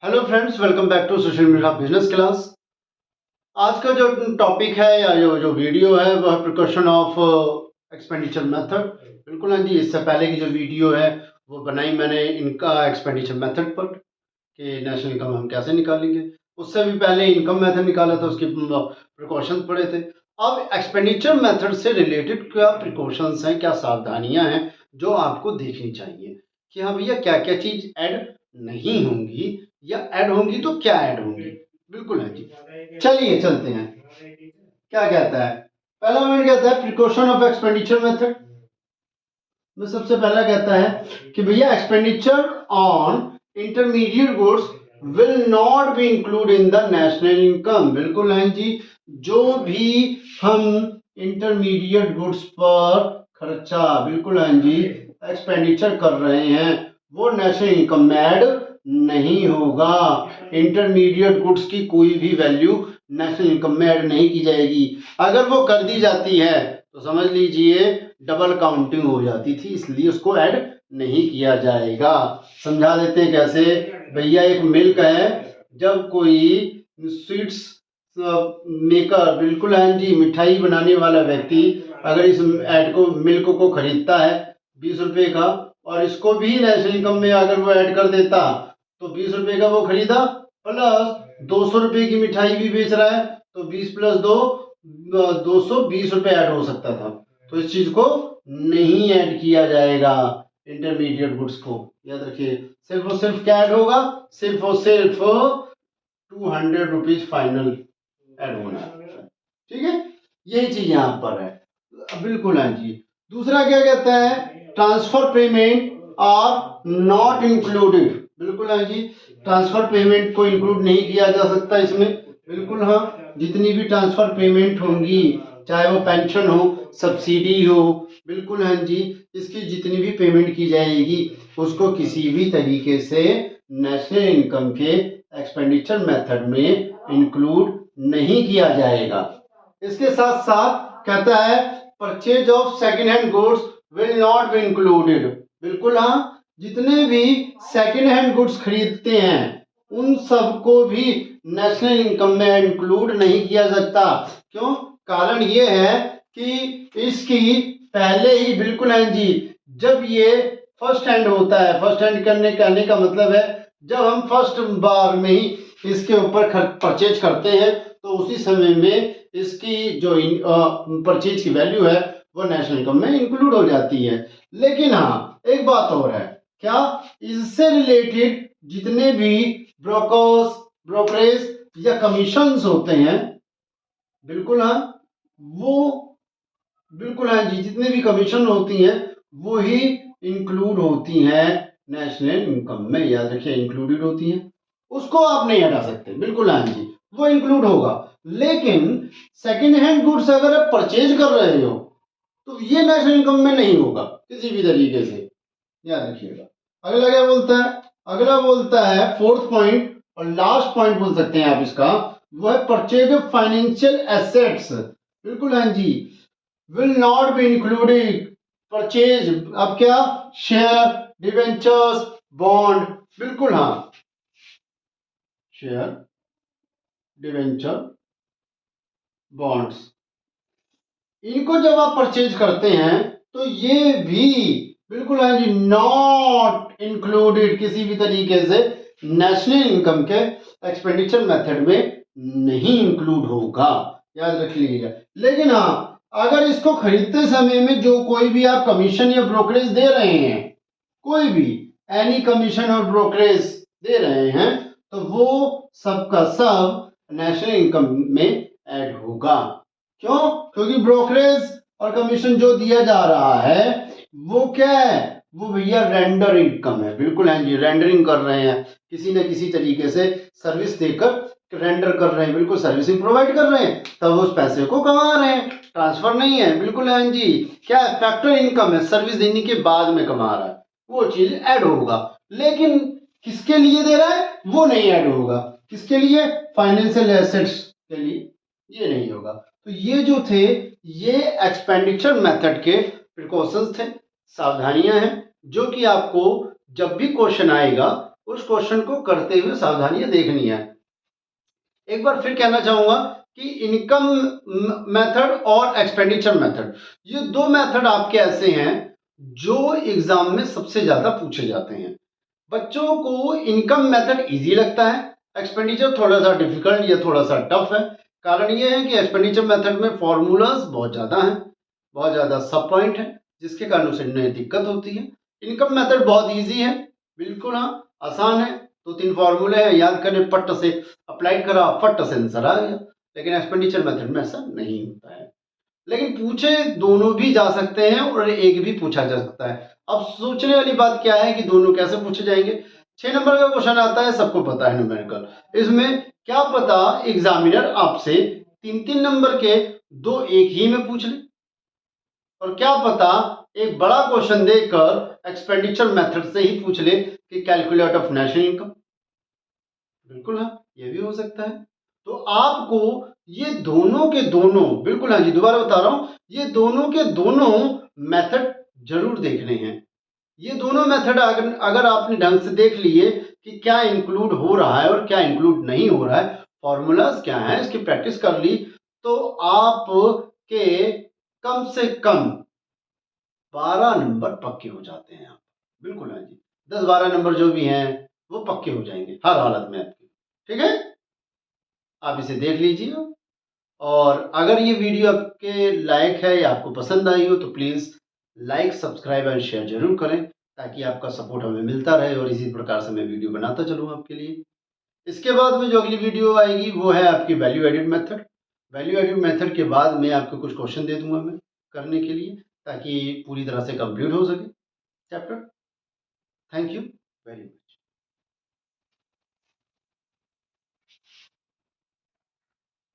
Hello friends, welcome back to social media business class. आज का जो टॉपिक है या जो वीडियो है वह प्रिकॉशन ऑफ एक्सपेंडिचर मेथड। बिल्कुल हाँ जी, इससे पहले की जो वीडियो है वो बनाई मैंने इनका एक्सपेंडिचर मेथड पर कि नेशनल इनकम हम कैसे निकालेंगे। उससे भी पहले इनकम मेथड निकाला था, उसके प्रिकॉशन पढ़े थे। अब एक्सपेंडिचर मेथड से रिलेटेड क्या प्रिकॉशंस हैं, क्या सावधानियां हैं जो आपको देखनी चाहिए कि हाँ भैया क्या क्या चीज ऐड नहीं होंगी या ऐड होंगी तो क्या ऐड होंगी। बिल्कुल है जी, चलिए चलते हैं। क्या कहता है पहला पॉइंट, कहता है प्रिकॉशन ऑफ एक्सपेंडिचर मेथड में सबसे पहला कहता है कि भैया expenditure on intermediate goods will not be include in the national income. बिल्कुल है जी, जो भी हम इंटरमीडिएट गुड्स पर खर्चा बिल्कुल है जी एक्सपेंडिचर कर रहे हैं वो नेशनल इनकम में ऐड नहीं होगा। इंटरमीडिएट गुड्स की कोई भी वैल्यू नेशनल इनकम में ऐड नहीं की जाएगी। अगर वो कर दी जाती है तो समझ लीजिए डबल काउंटिंग हो जाती थी, इसलिए उसको ऐड नहीं किया जाएगा। समझा देते हैं कैसे। भैया एक मिल्क है, जब कोई स्वीट्स मेकर बिल्कुल है जी मिठाई बनाने वाला व्यक्ति अगर इस ऐड को मिल्क को खरीदता है 20 रुपए का और इसको भी नेशनल इनकम में अगर वो ऐड कर देता तो 20 रुपए का वो खरीदा प्लस 200 रुपए की मिठाई भी बेच रहा है तो 20 प्लस 2 220 रुपए ऐड हो सकता था। तो इस चीज को नहीं ऐड किया जाएगा। इंटरमीडिएट गुड्स को याद रखिए, सिर्फ और सिर्फ क्या ऐड होगा, सिर्फ और सिर्फ 200 रुपीज फाइनल ऐड होना है। ठीक है, यही चीज यहाँ पर है। बिल्कुल हाँ जी। दूसरा क्या कहता है, transfer payment are not included. बिल्कुल हाँ जी, ट्रांसफर पेमेंट को इंक्लूड नहीं किया जा सकता इसमें। बिल्कुल हाँ, जितनी भी ट्रांसफर पेमेंट होंगी चाहे वो पेंशन हो सब्सिडी हो, बिल्कुल हाँ जी, इसकी जितनी भी पेमेंट की जाएगी उसको किसी भी तरीके से नेशनल इनकम के एक्सपेंडिचर मेथड में इंक्लूड नहीं किया जाएगा। इसके साथ साथ कहता है purchase of second hand goods will not be included. बिल्कुल हाँ, जितने भी सेकेंड हैंड गुड्स खरीदते हैं उन सबको भी नेशनल इनकम में इंक्लूड नहीं किया सकता। क्यों? कारण ये है कि इसकी पहले ही बिल्कुल है जी, जब ये फर्स्ट हैंड होता है, फर्स्ट हैंड कहने का मतलब है जब हम फर्स्ट बार में ही इसके ऊपर परचेज करते हैं तो उसी समय में इसकी जो परचेज की वैल्यू है वो नेशनल इनकम में इंक्लूड हो जाती है। लेकिन हाँ एक बात और है, क्या इससे रिलेटेड जितने भी ब्रोकरेज या कमीशंस होते हैं बिल्कुल हाँ वो बिल्कुल हाँ जी, जितने भी कमीशन होती हैं वो ही इंक्लूड होती हैं नेशनल इनकम में। याद रखिए इंक्लूडेड होती हैं, उसको आप नहीं हटा सकते। बिल्कुल हाँ जी, वो इंक्लूड होगा। लेकिन सेकेंड हैंड गुड्स अगर आप परचेज कर रहे हो तो ये नेशनल इनकम में नहीं होगा किसी भी तरीके से, याद रखिएगा। अगला क्या बोलता है, अगला बोलता है फोर्थ पॉइंट और लास्ट पॉइंट बोल सकते हैं आप इसका, वो है परचेज ऑफ फाइनेंशियल एसेट्स। बिल्कुल हाँ जी, will not be included purchase. अब क्या, शेयर, डिवेंचर्स, बॉन्ड। बिल्कुल हाँ, शेयर, डिवेंचर, बॉन्ड्स, इनको जब आप परचेज करते हैं तो ये भी बिल्कुल है जी नॉट इंक्लूडेड किसी भी तरीके से नेशनल इनकम के एक्सपेंडिचर मेथड में नहीं इंक्लूड होगा, याद रख लीजिएगा। लेकिन हाँ अगर इसको खरीदते समय में जो कोई भी आप कमीशन या ब्रोकरेज दे रहे हैं, कोई भी एनी कमीशन और ब्रोकरेज दे रहे हैं तो वो सबका सब नेशनल इनकम में ऐड होगा। क्यों? क्योंकि ब्रोकरेज और कमीशन जो दिया जा रहा है वो क्या है, वो भैया रेंडर इनकम है। बिल्कुल है जी, रेंडरिंग कर रहे हैं, किसी न किसी तरीके से सर्विस देकर रेंडर कर रहे हैं, बिल्कुल सर्विसिंग प्रोवाइड कर रहे हैं तब उस पैसे को कमा रहे हैं, ट्रांसफर नहीं है। बिल्कुल है जी, क्या है, फैक्टर इनकम है, सर्विस देने के बाद में कमा रहा है, वो चीज ऐड होगा। लेकिन किसके लिए दे रहा है वो नहीं ऐड होगा। किसके लिए? फाइनेंशियल एसेट्स के लिए ये नहीं होगा। तो ये जो थे ये एक्सपेंडिचर मेथड के प्रिकॉशंस थे, सावधानियां हैं जो कि आपको जब भी क्वेश्चन आएगा उस क्वेश्चन को करते हुए सावधानियां देखनी है। एक बार फिर कहना चाहूंगा कि इनकम मेथड और एक्सपेंडिचर मेथड, ये दो मेथड आपके ऐसे हैं जो एग्जाम में सबसे ज्यादा पूछे जाते हैं। बच्चों को इनकम मेथड इजी लगता है, एक्सपेंडिचर थोड़ा सा डिफिकल्ट या थोड़ा सा टफ है। कारण ये है कि एक्सपेंडिचर मेथड में फॉर्मूलाज बहुत ज़्यादा हैं, बहुत ज़्यादा सब पॉइंट है, जिसके कारण उसे उन्हें दिक्कत होती है। इनकम मेथड बहुत इजी है, बिल्कुल हाँ, आसान है। तो 3 फॉर्मूले हैं, याद करें, पट्ट से अप्लाई करा, फट से आंसर आ गया। लेकिन एक्सपेंडिचर मेथड में ऐसा नहीं होता है। लेकिन पूछे दोनों भी जा सकते हैं और एक भी पूछा जा सकता है। अब सोचने वाली बात क्या है कि दोनों कैसे पूछे जाएंगे। 6 नंबर का क्वेश्चन आता है, सबको पता है, न्यूमेरिकल। इसमें क्या पता एग्जामिनर आपसे 3-3 नंबर के दो एक ही में पूछ ले, और क्या पता एक बड़ा क्वेश्चन देकर एक्सपेंडिचर मेथड से ही पूछ ले कि कैलकुलेट ऑफ नेशनल इनकम। बिल्कुल हाँ, ये भी हो सकता है। तो आपको ये दोनों के दोनों, बिल्कुल हाँ जी, दोबारा बता रहा हूं, ये दोनों के दोनों मेथड जरूर देखने हैं। ये दोनों मेथड अगर आपने ढंग से देख लिए कि क्या इंक्लूड हो रहा है और क्या इंक्लूड नहीं हो रहा है, फॉर्मूलाज क्या है, इसकी प्रैक्टिस कर ली, तो आपके कम से कम 12 नंबर पक्के हो जाते हैं। बिल्कुल हाँ जी, 10-12 नंबर जो भी हैं वो पक्के हो जाएंगे हर हालत में आपके। ठीक है, आप इसे देख लीजिए। और अगर ये वीडियो आपके लायक है या आपको पसंद आई हो तो please like, subscribe and share जरूर करें, ताकि आपका सपोर्ट हमें मिलता रहे और इसी प्रकार से मैं वीडियो बनाता चलूँ आपके लिए। इसके बाद में जो अगली वीडियो आएगी वो है आपकी value added method. Value added method के बाद मैं आपको कुछ क्वेश्चन दे दूंगा मैं करने के लिए, ताकि पूरी तरह से कंप्लीट हो सके chapter. Thank you very much.